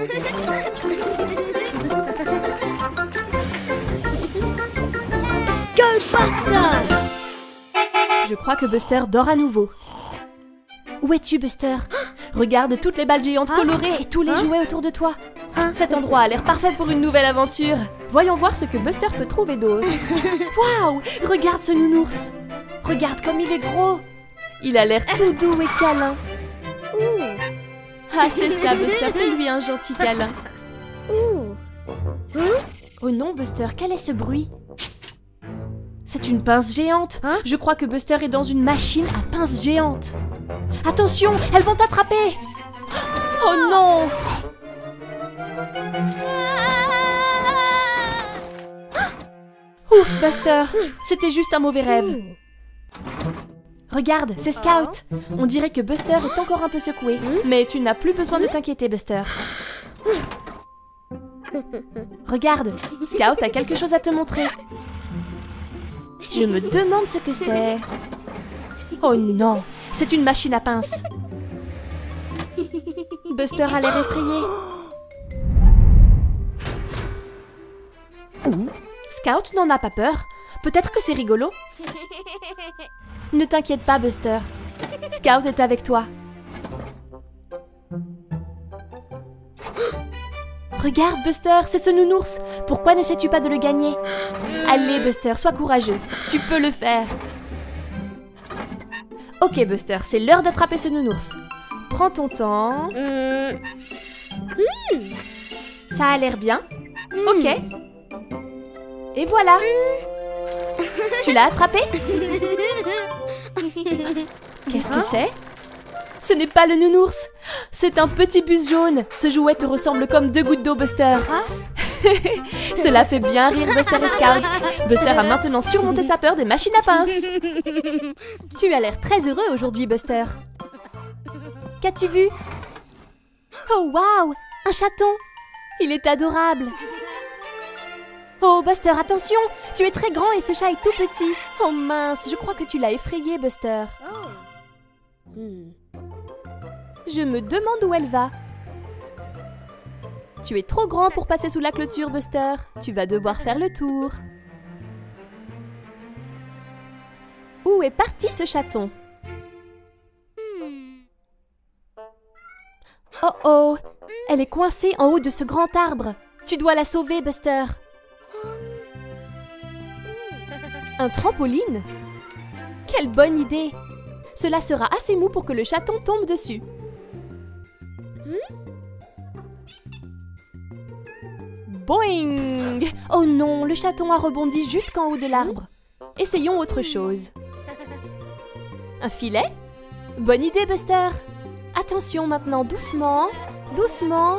Go Buster! Je crois que Buster dort à nouveau. Où es-tu, Buster? Regarde toutes les balles géantes colorées et tous les jouets autour de toi. Cet endroit a l'air parfait pour une nouvelle aventure. Voyons voir ce que Buster peut trouver d'autre. Waouh! Regarde ce nounours. Regarde comme il est gros. Il a l'air tout doux et câlin. Ah, c'est ça, Buster. Fais-lui un gentil câlin. Oh non, Buster, quel est ce bruit? C'est une pince géante. Je crois que Buster est dans une machine à pince géante. Attention, elles vont t'attraper. Oh non! Ouf, Buster, c'était juste un mauvais rêve. Regarde, c'est Scout. On dirait que Buster est encore un peu secoué. Mais tu n'as plus besoin de t'inquiéter, Buster. Regarde, Scout a quelque chose à te montrer. Je me demande ce que c'est. Oh non, c'est une machine à pince. Buster a l'air effrayé. Scout n'en a pas peur. Peut-être que c'est rigolo. Ne t'inquiète pas, Buster. Scout est avec toi. Regarde, Buster, c'est ce nounours. Pourquoi n'essaies-tu pas de le gagner? Allez, Buster, sois courageux. Tu peux le faire. Ok, Buster, c'est l'heure d'attraper ce nounours. Prends ton temps. Ça a l'air bien. Ok. Et voilà. Tu l'as attrapé? Qu'est-ce que c'est? Ce n'est pas le nounours. C'est un petit bus jaune. Ce jouet te ressemble comme 2 gouttes d'eau, Buster. Cela fait bien rire Buster et Scout. Buster a maintenant surmonté sa peur des machines à pince. Tu as l'air très heureux aujourd'hui, Buster. Qu'as-tu vu? Oh, waouh! Un chaton! Il est adorable. Oh, Buster, attention! Tu es très grand et ce chat est tout petit. Oh mince, je crois que tu l'as effrayé, Buster. Je me demande où elle va. Tu es trop grand pour passer sous la clôture, Buster. Tu vas devoir faire le tour. Où est parti ce chaton? Oh oh! Elle est coincée en haut de ce grand arbre. Tu dois la sauver, Buster. Un trampoline? Quelle bonne idée! Cela sera assez mou pour que le chaton tombe dessus. Boing! Oh non, le chaton a rebondi jusqu'en haut de l'arbre. Essayons autre chose. Un filet? Bonne idée, Buster. Attention maintenant, doucement, doucement.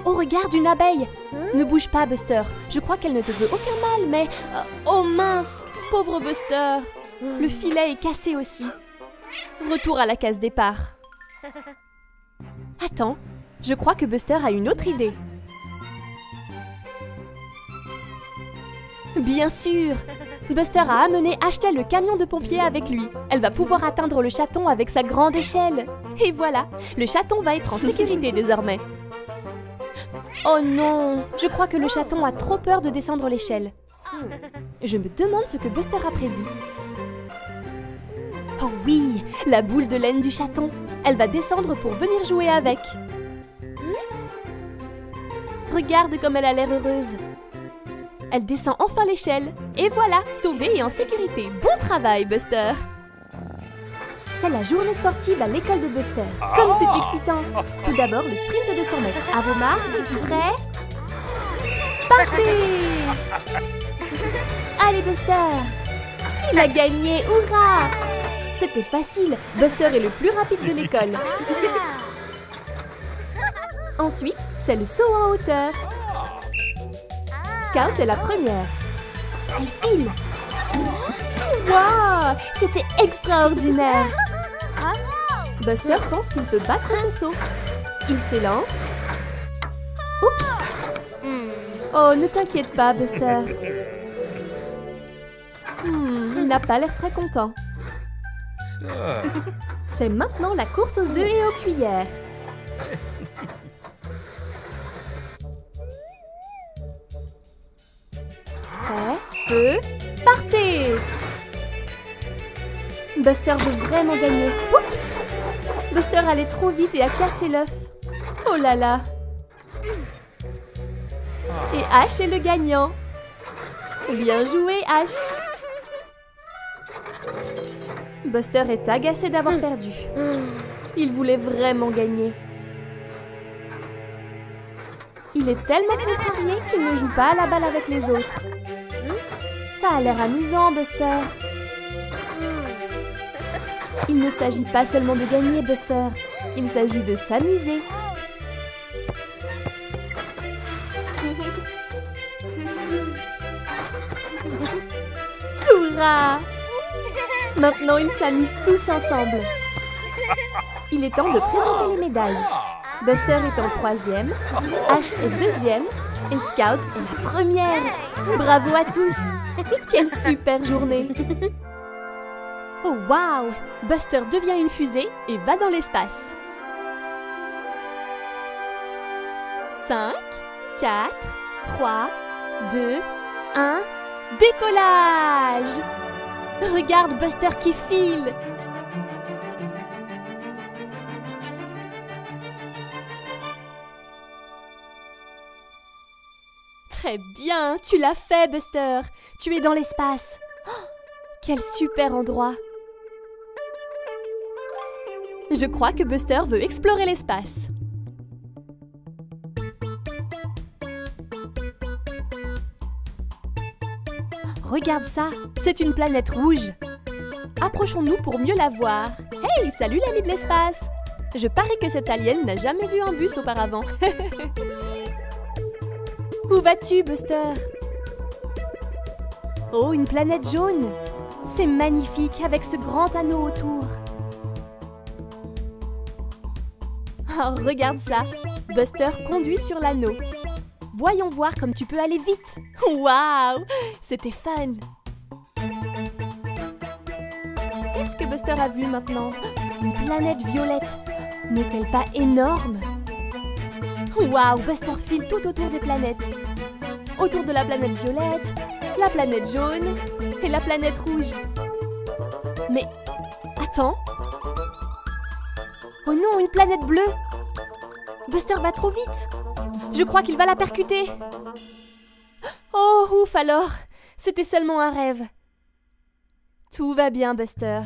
Oh, regarde, une abeille. Ne bouge pas, Buster. Je crois qu'elle ne te veut aucun mal, mais... Oh mince! Pauvre Buster. Le filet est cassé aussi. Retour à la case départ. Attends, je crois que Buster a une autre idée. Bien sûr! Buster a amené Ashtel le camion de pompiers avec lui. Elle va pouvoir atteindre le chaton avec sa grande échelle. Et voilà, le chaton va être en sécurité désormais. Oh non! Je crois que le chaton a trop peur de descendre l'échelle. Je me demande ce que Buster a prévu. Oh oui! La boule de laine du chaton. Elle va descendre pour venir jouer avec. Regarde comme elle a l'air heureuse. Elle descend enfin l'échelle. Et voilà, sauvée et en sécurité. Bon travail, Buster! C'est la journée sportive à l'école de Buster. Comme c'est excitant! Tout d'abord, le sprint de 100 mètres. À vos marques, prêts? Partez! Allez, Buster! Il a gagné! Hurrah! C'était facile. Buster est le plus rapide de l'école. Ensuite, c'est le saut en hauteur. Scout est la première. Elle file. Waouh! C'était extraordinaire. Buster pense qu'il peut battre ce saut. Il s'élance. Oups! Oh, ne t'inquiète pas, Buster. Il n'a pas l'air très content. C'est maintenant la course aux œufs et aux cuillères. feu, partez! Buster veut vraiment gagner. Oups! Buster allait trop vite et a cassé l'œuf. Oh là là! Et Ash est le gagnant. Bien joué, Ash! Buster est agacé d'avoir perdu. Il voulait vraiment gagner. Il est tellement contrarié qu'il ne joue pas à la balle avec les autres. Ça a l'air amusant, Buster. Il ne s'agit pas seulement de gagner, Buster. Il s'agit de s'amuser. Hurrah! Maintenant, ils s'amusent tous ensemble. Il est temps de présenter les médailles. Buster est en 3e, Ash est 2e et Scout est la 1re. Bravo à tous! Quelle super journée! Oh waouh! Buster devient une fusée et va dans l'espace. 5, 4, 3, 2, 1, décollage! Regarde Buster qui file! Très bien, tu l'as fait, Buster. Tu es dans l'espace. Oh, quel super endroit. Je crois que Buster veut explorer l'espace. Regarde ça, c'est une planète rouge. Approchons-nous pour mieux la voir. Hey, salut l'ami de l'espace. Je parie que cet alien n'a jamais vu un bus auparavant. Où vas-tu, Buster? Oh, une planète jaune! C'est magnifique avec ce grand anneau autour. Oh, regarde ça! Buster conduit sur l'anneau. Voyons voir comme tu peux aller vite. Waouh! C'était fun! Qu'est-ce que Buster a vu maintenant? Une planète violette. N'est-elle pas énorme? Waouh! Buster file tout autour des planètes. Autour de la planète violette, la planète jaune et la planète rouge. Mais, attends. Oh non, une planète bleue! Buster va trop vite. Je crois qu'il va la percuter. Oh, ouf alors. C'était seulement un rêve. Tout va bien, Buster.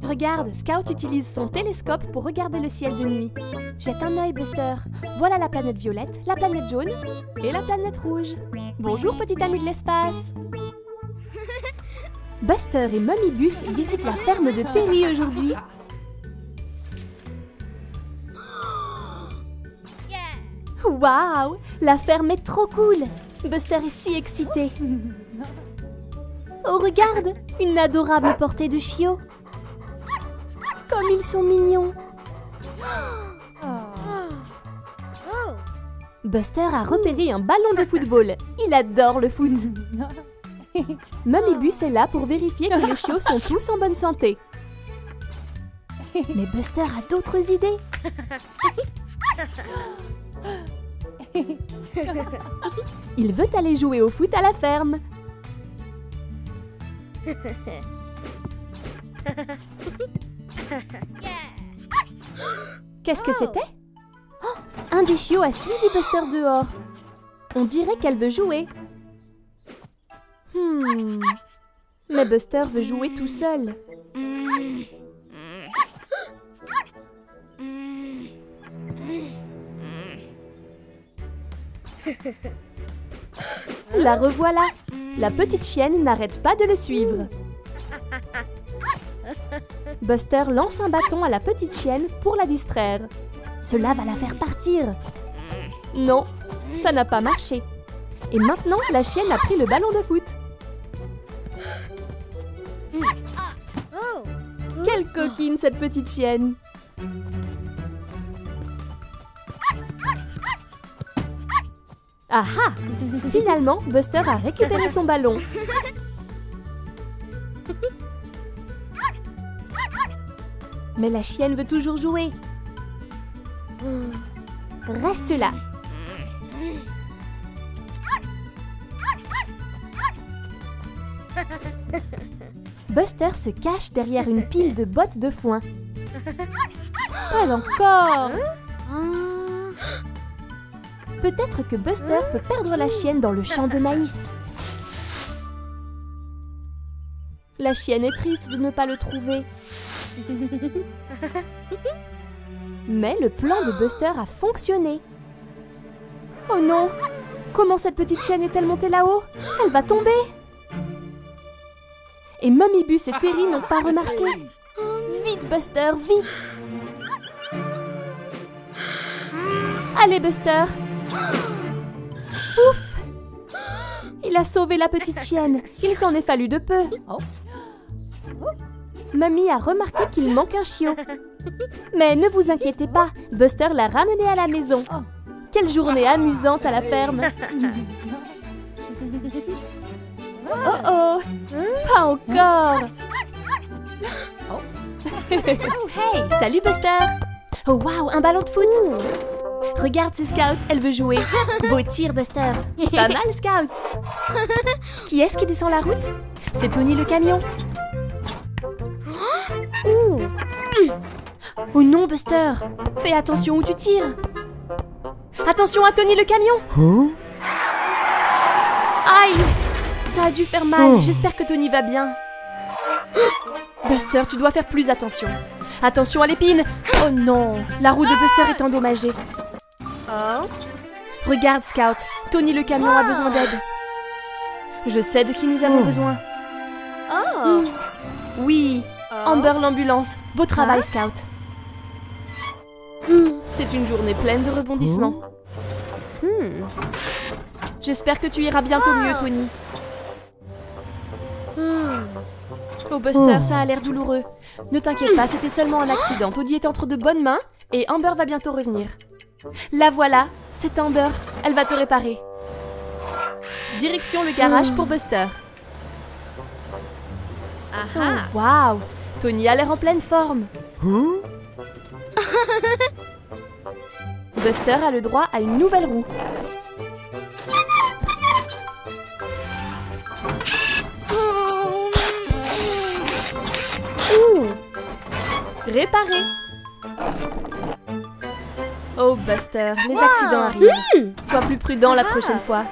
Regarde, Scout utilise son télescope pour regarder le ciel de nuit. Jette un œil, Buster. Voilà la planète violette, la planète jaune et la planète rouge. Bonjour, petit ami de l'espace. Buster et Mummibus visitent la ferme de Terry aujourd'hui. Waouh! La ferme est trop cool! Buster est si excité. Oh, regarde! Une adorable portée de chiots. Comme ils sont mignons. Buster a repéré un ballon de football. Il adore le foot. Mummibus est là pour vérifier que les chiots sont tous en bonne santé. Mais Buster a d'autres idées. Il veut aller jouer au foot à la ferme. Qu'est-ce que c'était? Oh, un des chiots a suivi Buster dehors. On dirait qu'elle veut jouer. Mais Buster veut jouer tout seul. La revoilà. La petite chienne n'arrête pas de le suivre. Buster lance un bâton à la petite chienne pour la distraire. Cela va la faire partir. Non, ça n'a pas marché. Et maintenant, la chienne a pris le ballon de foot. Quelle coquine, cette petite chienne! Ah ah! Finalement, Buster a récupéré son ballon. Mais la chienne veut toujours jouer. Reste là. Buster se cache derrière une pile de bottes de foin. Pas encore. Peut-être que Buster peut perdre la chienne dans le champ de maïs. La chienne est triste de ne pas le trouver. Mais le plan de Buster a fonctionné. Oh non! Comment cette petite chienne est-elle montée là-haut? Elle va tomber! Et Mummy Bus et Terry n'ont pas remarqué. Vite, Buster, vite! Allez, Buster! Ouf! Il a sauvé la petite chienne. Il s'en est fallu de peu. Mummy a remarqué qu'il manque un chiot. Mais ne vous inquiétez pas, Buster l'a ramené à la maison. Quelle journée amusante à la ferme! Oh oh! Pas encore! Hey! Salut Buster! Oh wow, un ballon de foot! Regarde ces scouts, elle veut jouer. Beau tir Buster! Pas mal Scout! Qui est-ce qui descend la route? C'est Tony le camion. Oh non Buster! Fais attention où tu tires! Attention à Tony le camion! Aïe! Ça a dû faire mal. J'espère que Tony va bien. Buster, tu dois faire plus attention. Attention à l'épine! Oh non! La roue de Buster est endommagée. Regarde, Scout. Tony le camion a besoin d'aide. Je sais de qui nous avons besoin. Oui! Amber l'ambulance. Beau travail, Scout. C'est une journée pleine de rebondissements. J'espère que tu iras bientôt mieux, Tony. Oh, Buster, ça a l'air douloureux. Ne t'inquiète pas, c'était seulement un accident. Tony est entre de bonnes mains et Amber va bientôt revenir. La voilà, c'est Amber. Elle va te réparer. Direction le garage pour Buster. Oh, waouh! Tony a l'air en pleine forme. Buster a le droit à une nouvelle roue. Réparé. Oh Buster, les accidents arrivent. Sois plus prudent la prochaine fois.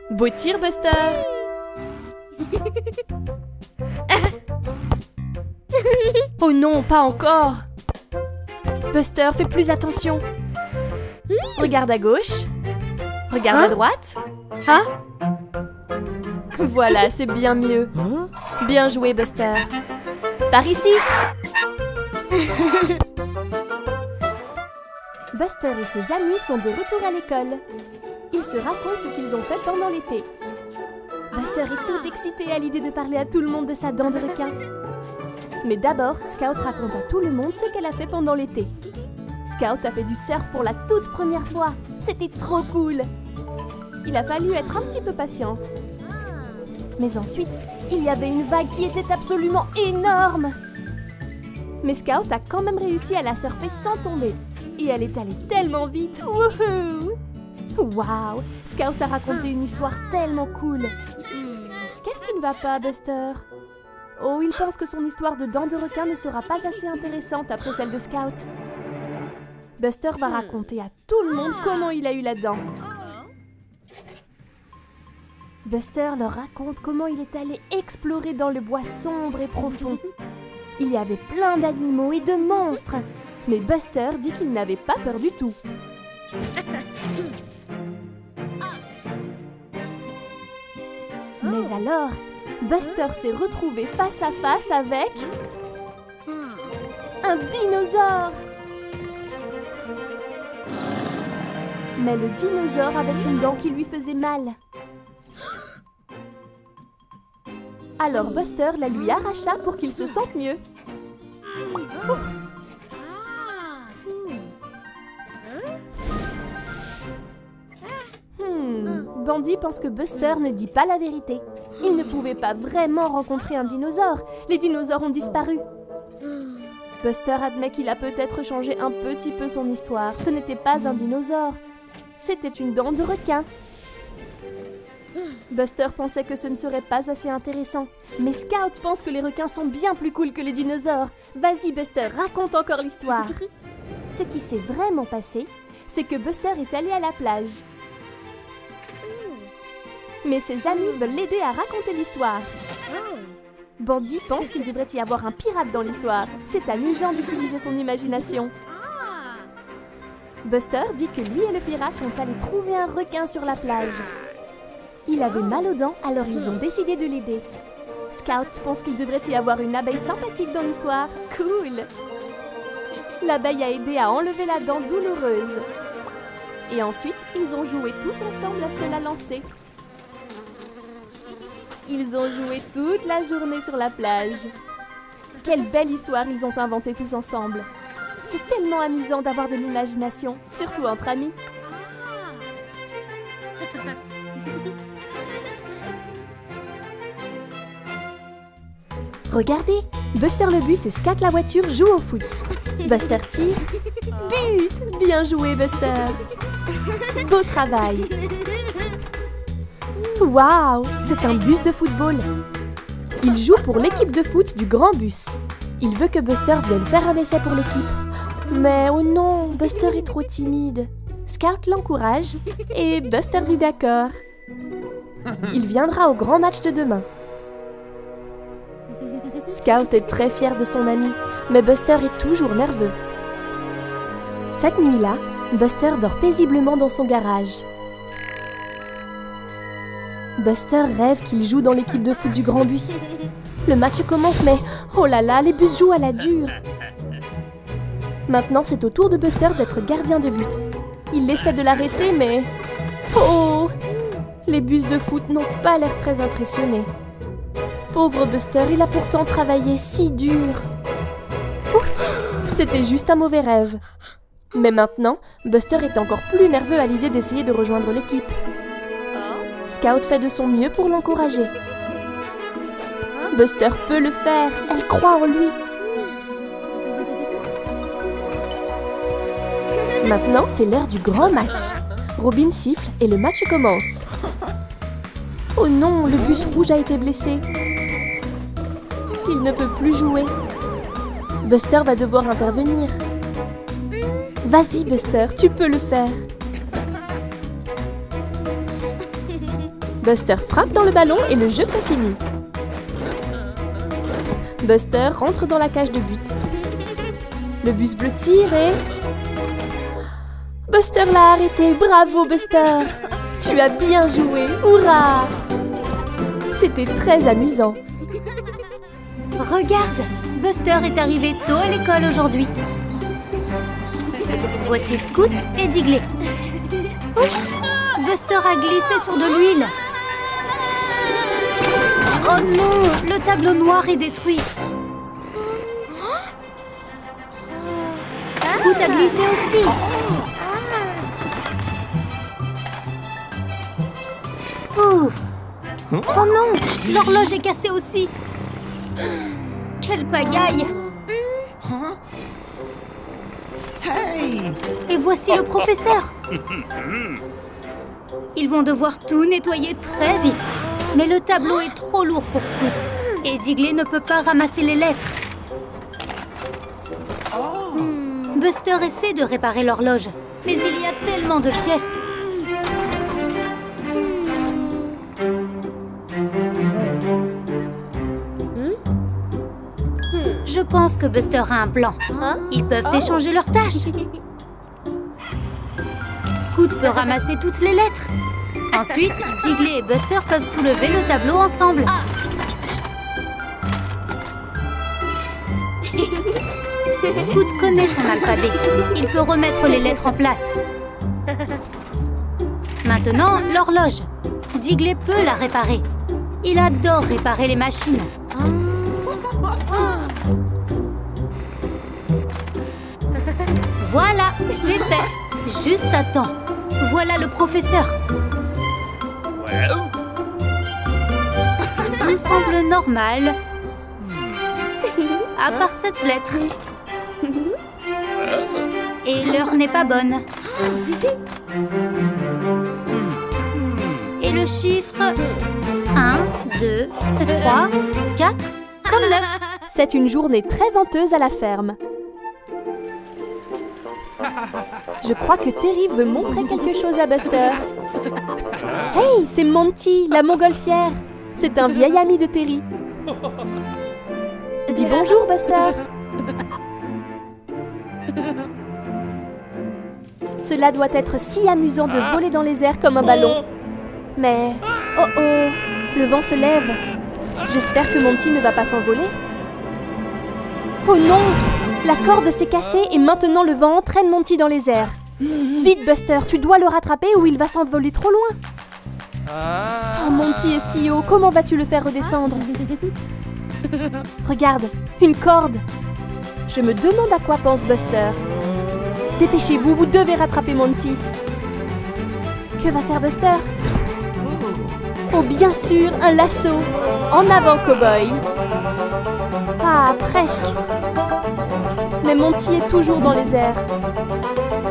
Beau tir Buster. Oh non, pas encore. Buster, fais plus attention. Regarde à gauche. Regarde à droite. Voilà, c'est bien mieux. Bien joué, Buster. Par ici. Buster et ses amis sont de retour à l'école. Ils se racontent ce qu'ils ont fait pendant l'été. Buster est tout excité à l'idée de parler à tout le monde de sa dent de requin. Mais d'abord, Scout raconte à tout le monde ce qu'elle a fait pendant l'été. Scout a fait du surf pour la toute première fois. C'était trop cool. Il a fallu être un petit peu patiente. Mais ensuite, il y avait une vague qui était absolument énorme. Mais Scout a quand même réussi à la surfer sans tomber. Et elle est allée tellement vite. Wouhou! Waouh! Scout a raconté une histoire tellement cool. Qu'est-ce qui ne va pas, Buster? Oh, il pense que son histoire de dents de requin ne sera pas assez intéressante après celle de Scout. Buster va raconter à tout le monde comment il a eu la dent. Buster leur raconte comment il est allé explorer dans le bois sombre et profond. Il y avait plein d'animaux et de monstres, mais Buster dit qu'il n'avait pas peur du tout. Mais alors, Buster s'est retrouvé face à face avec un dinosaure. Mais le dinosaure avait une dent qui lui faisait mal. Alors Buster la lui arracha pour qu'il se sente mieux. Bandy pense que Buster ne dit pas la vérité. Il ne pouvait pas vraiment rencontrer un dinosaure. Les dinosaures ont disparu. Buster admet qu'il a peut-être changé un petit peu son histoire. Ce n'était pas un dinosaure. C'était une dent de requin. Buster pensait que ce ne serait pas assez intéressant. Mais Scout pense que les requins sont bien plus cool que les dinosaures. Vas-y Buster, raconte encore l'histoire. Ce qui s'est vraiment passé, c'est que Buster est allé à la plage. Mais ses amis veulent l'aider à raconter l'histoire. Bandy pense qu'il devrait y avoir un pirate dans l'histoire. C'est amusant d'utiliser son imagination. Buster dit que lui et le pirate sont allés trouver un requin sur la plage. Il avait mal aux dents, alors ils ont décidé de l'aider. Scout pense qu'il devrait y avoir une abeille sympathique dans l'histoire. Cool! L'abeille a aidé à enlever la dent douloureuse. Et ensuite, ils ont joué tous ensemble à seul à lancer. Ils ont joué toute la journée sur la plage. Quelle belle histoire ils ont inventée tous ensemble. C'est tellement amusant d'avoir de l'imagination, surtout entre amis. Regardez, Buster le bus et Scat la voiture jouent au foot. Buster tire. But! Bien joué, Buster! Beau travail! Waouh! C'est un bus de football. Il joue pour l'équipe de foot du grand bus. Il veut que Buster vienne faire un essai pour l'équipe. Mais oh non, Buster est trop timide. Scout l'encourage et Buster dit d'accord. Il viendra au grand match de demain. Scout est très fier de son ami, mais Buster est toujours nerveux. Cette nuit-là, Buster dort paisiblement dans son garage. Buster rêve qu'il joue dans l'équipe de foot du grand bus. Le match commence, mais oh là là, les bus jouent à la dure. Maintenant, c'est au tour de Buster d'être gardien de but. Il essaie de l'arrêter, mais... Oh! Les bus de foot n'ont pas l'air très impressionnés. Pauvre Buster, il a pourtant travaillé si dur. Ouf! C'était juste un mauvais rêve. Mais maintenant, Buster est encore plus nerveux à l'idée d'essayer de rejoindre l'équipe. Scout fait de son mieux pour l'encourager. Buster peut le faire, elle croit en lui. Maintenant, c'est l'heure du grand match. Robin siffle et le match commence. Oh non, le bus rouge a été blessé. Il ne peut plus jouer. Buster va devoir intervenir. Vas-y, Buster, tu peux le faire. Buster frappe dans le ballon et le jeu continue. Buster rentre dans la cage de but. Le bus bleu tire et... Buster l'a arrêté. Bravo, Buster! Tu as bien joué. Hurrah! C'était très amusant. Regarde, Buster est arrivé tôt à l'école aujourd'hui. Voici Scout et Digley. Oups! Buster a glissé sur de l'huile. Oh non, le tableau noir est détruit. Scout a glissé aussi. Ouf! Oh non, l'horloge est cassée aussi. Quelle pagaille! Et voici le professeur. Ils vont devoir tout nettoyer très vite. Mais le tableau est trop lourd pour Scout. Et Digley ne peut pas ramasser les lettres. Buster essaie de réparer l'horloge. Mais il y a tellement de pièces. Je pense que Buster a un plan. Ils peuvent échanger leurs tâches. Scout peut ramasser toutes les lettres. Ensuite, Digley et Buster peuvent soulever le tableau ensemble. Scout connaît son alphabet. Il peut remettre les lettres en place. Maintenant, l'horloge. Digley peut la réparer. Il adore réparer les machines. Voilà, c'est fait. Juste à temps. Voilà le professeur. Tout semble normal. À part cette lettre. Et l'heure n'est pas bonne. Et le chiffre 1, 2, 3, 4, comme 9. C'est une journée très venteuse à la ferme. Je crois que Terry veut montrer quelque chose à Buster. Hey, c'est Monty, la montgolfière. C'est un vieil ami de Terry. Dis bonjour, Buster. Cela doit être si amusant de voler dans les airs comme un ballon. Mais, oh oh, le vent se lève. J'espère que Monty ne va pas s'envoler. Oh non! La corde s'est cassée et maintenant le vent entraîne Monty dans les airs. Vite, Buster, tu dois le rattraper ou il va s'envoler trop loin. Oh, Monty est si haut, comment vas-tu le faire redescendre? Regarde, une corde. Je me demande à quoi pense Buster. Dépêchez-vous, vous devez rattraper Monty. Que va faire Buster? Oh, bien sûr, un lasso. En avant, cow-boy. Ah, presque. Mais Monty est toujours dans les airs.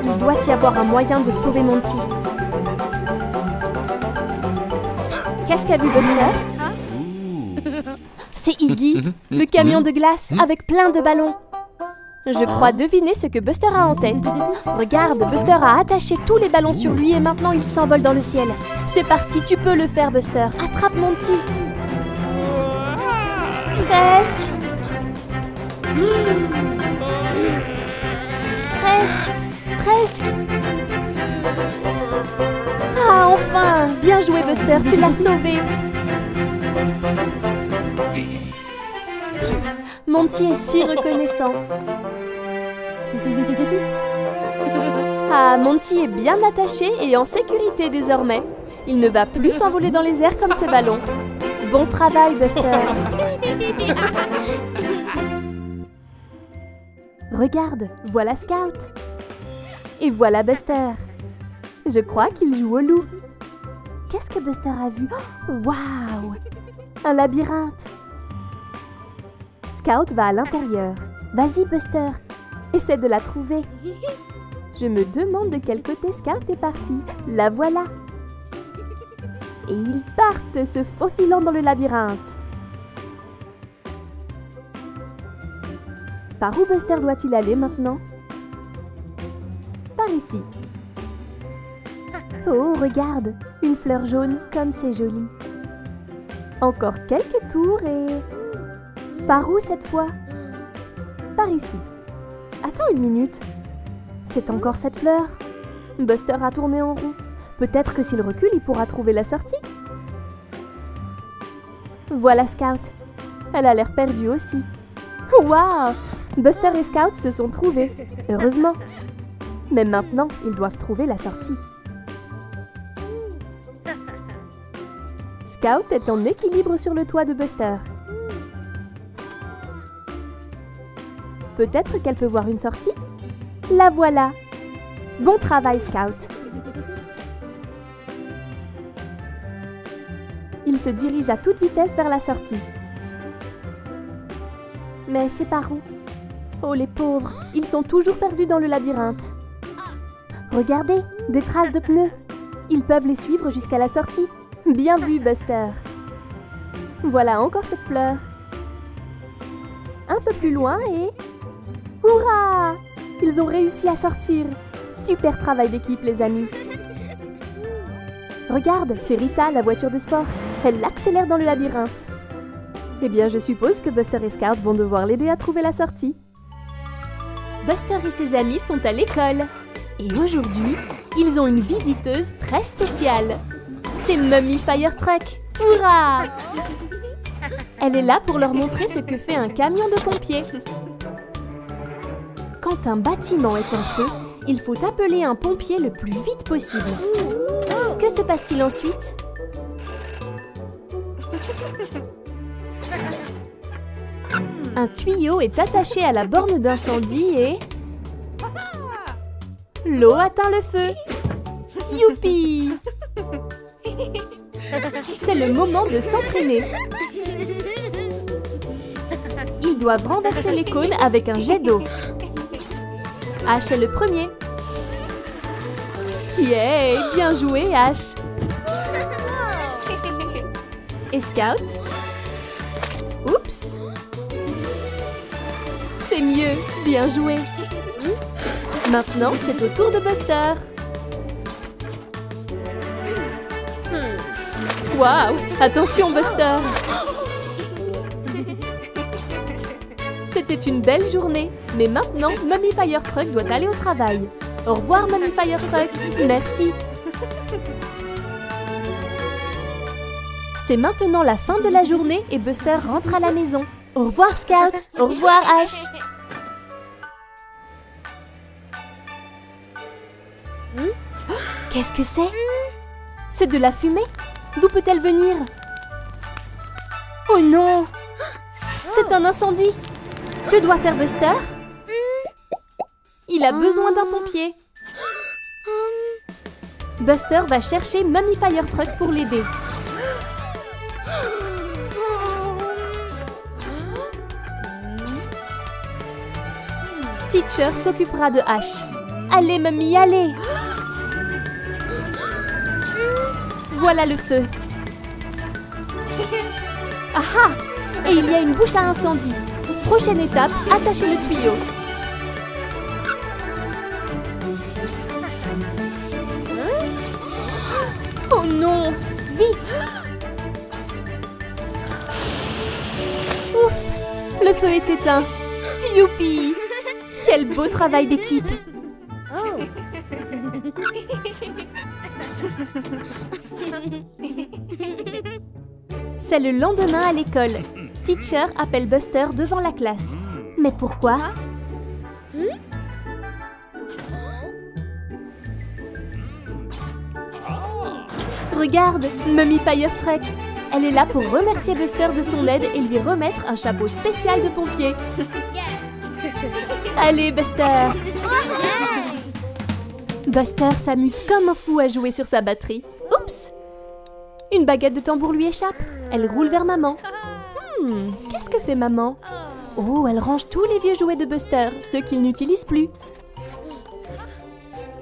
Il doit y avoir un moyen de sauver Monty. Qu'est-ce qu'a vu Buster? C'est Iggy, le camion de glace avec plein de ballons. Je crois deviner ce que Buster a en tête. Regarde, Buster a attaché tous les ballons sur lui et maintenant il s'envole dans le ciel. C'est parti, tu peux le faire, Buster. Attrape Monty. Presque. Presque. Ah, enfin! Bien joué, Buster, tu l'as sauvé. Monty est si reconnaissant. Ah, Monty est bien attaché et en sécurité désormais. Il ne va plus s'envoler dans les airs comme ce ballon. Bon travail, Buster. Regarde, voilà Scout. Et voilà Buster. Je crois qu'il joue au loup. Qu'est-ce que Buster a vu? Waouh! Un labyrinthe. Scout va à l'intérieur. Vas-y, Buster. Essaie de la trouver. Je me demande de quel côté Scout est parti. La voilà. Et ils partent, se faufilant dans le labyrinthe. Par où Buster doit-il aller maintenant? Par ici. Oh, regarde, une fleur jaune, comme c'est joli. Encore quelques tours et... Par où cette fois? Par ici. Attends une minute. C'est encore cette fleur. Buster a tourné en rond. Peut-être que s'il recule, il pourra trouver la sortie. Voilà Scout. Elle a l'air perdue aussi. Waouh! Buster et Scout se sont trouvés. Heureusement. Mais maintenant, ils doivent trouver la sortie. Scout est en équilibre sur le toit de Buster. Peut-être qu'elle peut voir une sortie? La voilà! Bon travail, Scout! Il se dirige à toute vitesse vers la sortie. Mais c'est par où? Oh, les pauvres! Ils sont toujours perdus dans le labyrinthe. Regardez! Des traces de pneus! Ils peuvent les suivre jusqu'à la sortie. Bien vu, Buster! Voilà encore cette fleur. Un peu plus loin et... Hurrah! Ils ont réussi à sortir. Super travail d'équipe, les amis. Regarde, c'est Rita, la voiture de sport. Elle accélère dans le labyrinthe. Eh bien, je suppose que Buster et Scout vont devoir l'aider à trouver la sortie. Buster et ses amis sont à l'école. Et aujourd'hui, ils ont une visiteuse très spéciale. C'est Mummy Fire Truck. Hurrah! Elle est là pour leur montrer ce que fait un camion de pompiers. Quand un bâtiment est en feu, il faut appeler un pompier le plus vite possible. Que se passe-t-il ensuite? Un tuyau est attaché à la borne d'incendie et... L'eau atteint le feu. Youpi! C'est le moment de s'entraîner. Ils doivent renverser les cônes avec un jet d'eau. Ash est le premier. Yeah! Bien joué, Ash! et Scout. Oups! C'est mieux, bien joué. Maintenant, c'est au tour de Buster. Waouh! Attention, Buster! C'était une belle journée, mais maintenant, Mummy Fire Truck doit aller au travail. Au revoir, Mummy Fire Truck. Merci. C'est maintenant la fin de la journée et Buster rentre à la maison. Au revoir, Scout. Au revoir, Ash. Qu'est-ce que c'est? C'est de la fumée? D'où peut-elle venir? Oh non! C'est un incendie! Que doit faire Buster? Il a besoin d'un pompier. Buster va chercher Mummy Fire Truck pour l'aider. Teacher s'occupera de Ash. Allez, Mummy, allez! Voilà le feu. Ah ah! Et il y a une bouche à incendie. Prochaine étape, attachez le tuyau. Oh non! Vite! Ouf! Le feu est éteint. Youpi! Quel beau travail d'équipe! C'est le lendemain à l'école. Teacher appelle Buster devant la classe. Mais pourquoi? Regarde, Mummy Fire Truck. Elle est là pour remercier Buster de son aide et lui remettre un chapeau spécial de pompier. Allez, Buster! Buster s'amuse comme un fou à jouer sur sa batterie. Oups! Une baguette de tambour lui échappe. Elle roule vers maman. Qu'est-ce que fait maman? Oh, elle range tous les vieux jouets de Buster, ceux qu'il n'utilise plus.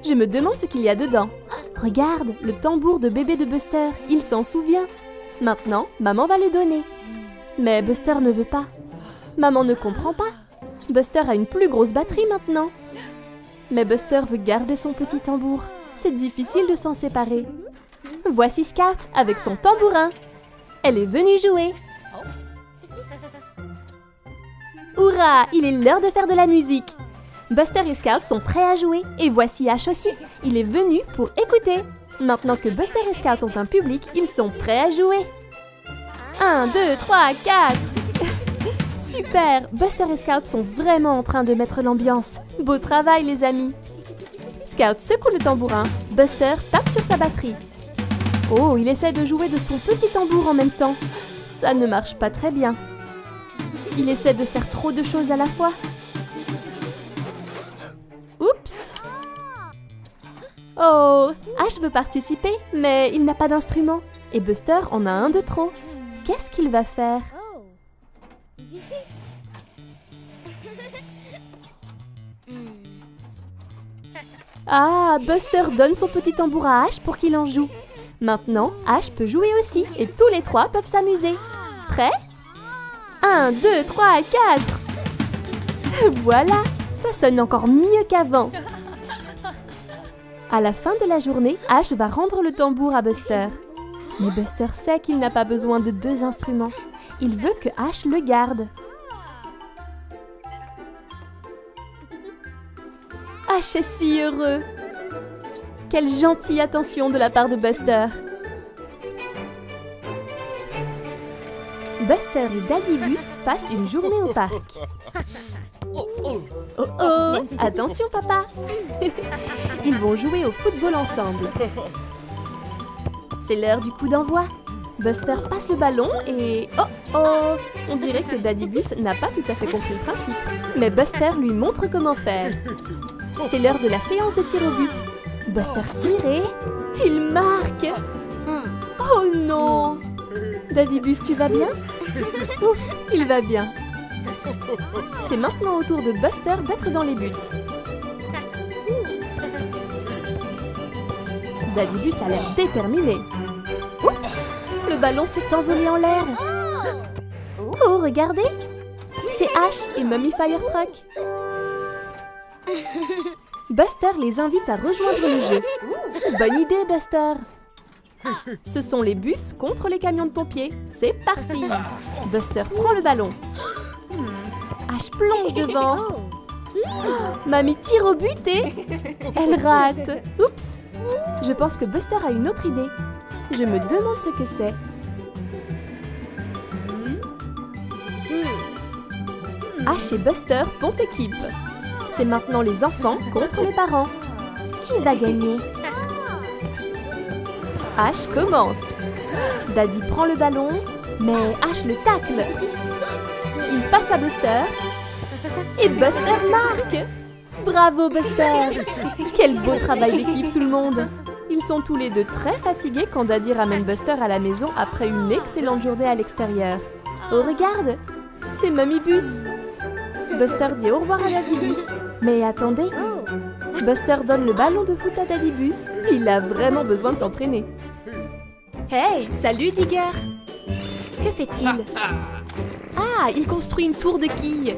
Je me demande ce qu'il y a dedans. Regarde, le tambour de bébé de Buster, il s'en souvient. Maintenant, maman va le donner. Mais Buster ne veut pas. Maman ne comprend pas. Buster a une plus grosse batterie maintenant. Mais Buster veut garder son petit tambour. C'est difficile de s'en séparer. Voici Scout avec son tambourin. Elle est venue jouer. Hurrah! Il est l'heure de faire de la musique. Buster et Scout sont prêts à jouer. Et voici Ash aussi. Il est venu pour écouter. Maintenant que Buster et Scout ont un public, ils sont prêts à jouer. 1, 2, 3, 4. Super! Buster et Scout sont vraiment en train de mettre l'ambiance. Beau travail, les amis. Scout secoue le tambourin. Buster tape sur sa batterie. Oh, il essaie de jouer de son petit tambour en même temps. Ça ne marche pas très bien. Il essaie de faire trop de choses à la fois. Oups! Oh, Ash veut participer, mais il n'a pas d'instrument. Et Buster en a un de trop. Qu'est-ce qu'il va faire? Ah, Buster donne son petit tambour à Ash pour qu'il en joue. Maintenant, Ash peut jouer aussi et tous les trois peuvent s'amuser. Prêt? 1, 2, 3, 4. Voilà, ça sonne encore mieux qu'avant. À la fin de la journée, Ash va rendre le tambour à Buster. Mais Buster sait qu'il n'a pas besoin de 2 instruments. Il veut que Ash le garde. Ash est si heureux. Quelle gentille attention de la part de Buster. Buster et Daddy Bus passent une journée au parc. Oh oh, attention papa. Ils vont jouer au football ensemble. C'est l'heure du coup d'envoi. Buster passe le ballon et... Oh oh, on dirait que Daddy Bus n'a pas tout à fait compris le principe. Mais Buster lui montre comment faire. C'est l'heure de la séance de tir au but. Buster tire et... il marque. Oh non. Daddy Bus, tu vas bien? Ouf, il va bien. C'est maintenant au tour de Buster d'être dans les buts. Daddy Bus a l'air déterminé. Oups, Le ballon s'est envolé en l'air. Oh, regardez! C'est Ash et Mummy Fire Truck. Buster les invite à rejoindre le jeu. Bonne idée, Buster! Ce sont les bus contre les camions de pompiers. C'est parti! Buster prend le ballon. Ash plonge devant. Mamie tire au but et... elle rate. Oups! Je pense que Buster a une autre idée. Je me demande ce que c'est. Ash et Buster font équipe. C'est maintenant les enfants contre les parents. Qui va gagner? Ash commence. Daddy prend le ballon, mais Ash le tacle. Il passe à Buster. Et Buster marque. Bravo Buster! Quel beau travail d'équipe tout le monde! Ils sont tous les deux très fatigués quand Daddy ramène Buster à la maison après une excellente journée à l'extérieur. Oh regarde! C'est Mummy Bus! Buster dit au revoir à Daddy Bus. Mais attendez! Buster donne le ballon de foot à Daddy Bus. Il a vraiment besoin de s'entraîner. Hey! Salut Digger! Que fait-il? Ah! Il construit une tour de quilles!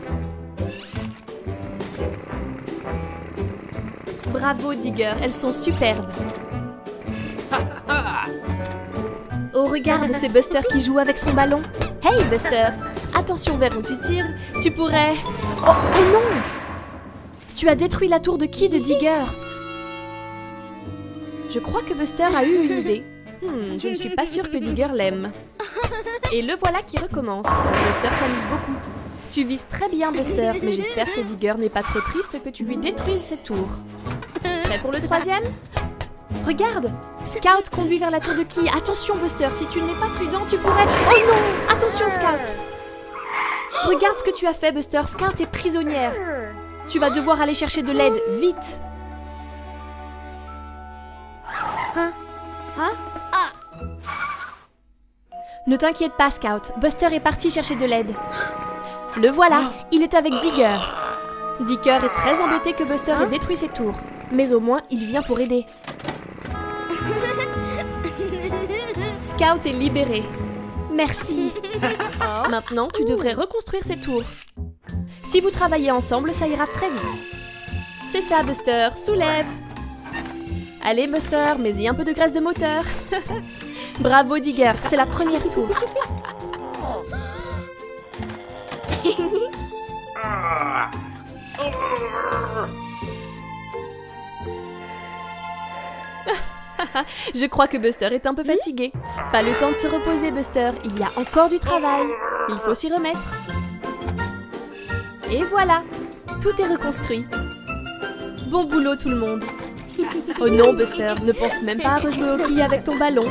Bravo Digger, elles sont superbes. Oh regarde, c'est Buster qui joue avec son ballon. Hey Buster, attention vers où tu tires, tu pourrais... Oh non! Tu as détruit la tour de quilles de Digger. Je crois que Buster a eu une idée. Je ne suis pas sûre que Digger l'aime. Et le voilà qui recommence. Buster s'amuse beaucoup. Tu vises très bien Buster, mais j'espère que Digger n'est pas trop triste que tu lui détruises ses tours. Prêt pour le troisième? Regarde! Scout conduit vers la tour de quilles. Attention Buster, si tu n'es pas prudent, tu pourrais... Oh non! Attention Scout! Regarde ce que tu as fait Buster, Scout est prisonnière. Tu vas devoir aller chercher de l'aide, vite! Ne t'inquiète pas Scout, Buster est parti chercher de l'aide. Le voilà, il est avec Digger. Digger est très embêté que Buster ait détruit ses tours. Mais au moins, il vient pour aider. Scout est libéré. Merci. Maintenant, tu devrais reconstruire ses tours. Si vous travaillez ensemble, ça ira très vite. C'est ça, Buster. Soulève. Allez, Buster, mets-y un peu de graisse de moteur. Bravo, Digger. C'est la première tour. Je crois que Buster est un peu fatigué. Pas le temps de se reposer, Buster. Il y a encore du travail. Il faut s'y remettre. Et voilà, tout est reconstruit. Bon boulot tout le monde. Oh non, Buster, ne pense même pas à rejouer au quilles avec ton ballon.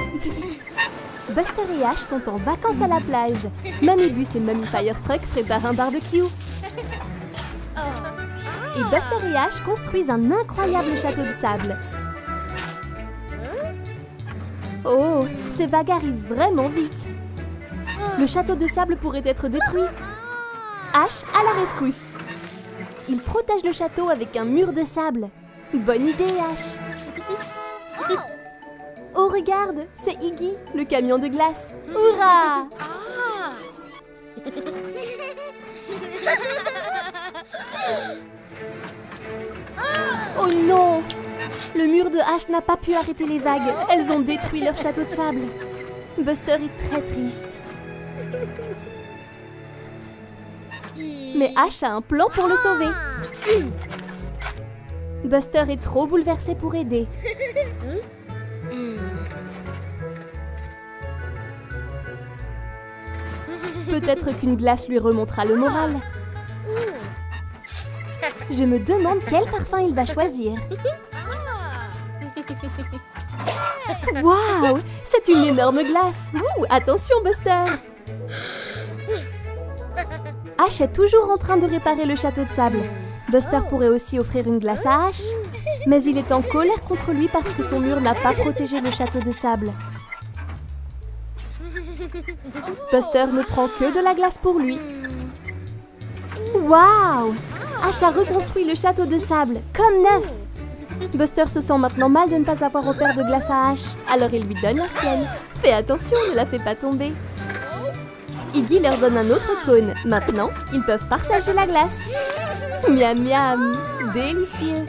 Buster et Ash sont en vacances à la plage. Mummy Bus et Mummy Fire Truck préparent un barbecue. Et Buster et Ash construisent un incroyable château de sable. Oh, ces vagues arrivent vraiment vite. Le château de sable pourrait être détruit. Ash à la rescousse. Il protège le château avec un mur de sable. Bonne idée, Ash. Oh, regarde, c'est Iggy, le camion de glace. Hurrah! Oh non! Le mur de Ash n'a pas pu arrêter les vagues. Elles ont détruit leur château de sable. Buster est très triste. Mais Ash a un plan pour le sauver. Buster est trop bouleversé pour aider. Peut-être qu'une glace lui remontera le moral. Je me demande quel parfum il va choisir. Waouh! C'est une énorme glace! Ouh, attention, Buster! Ash est toujours en train de réparer le château de sable. Buster pourrait aussi offrir une glace à Ash, mais il est en colère contre lui parce que son mur n'a pas protégé le château de sable. Buster ne prend que de la glace pour lui. Waouh! Ash a reconstruit le château de sable, comme neuf. Buster se sent maintenant mal de ne pas avoir offert de glace à Ash, alors il lui donne la sienne. Fais attention, ne la fais pas tomber. Iggy leur donne un autre cône. Maintenant, ils peuvent partager la glace. Miam miam, délicieux.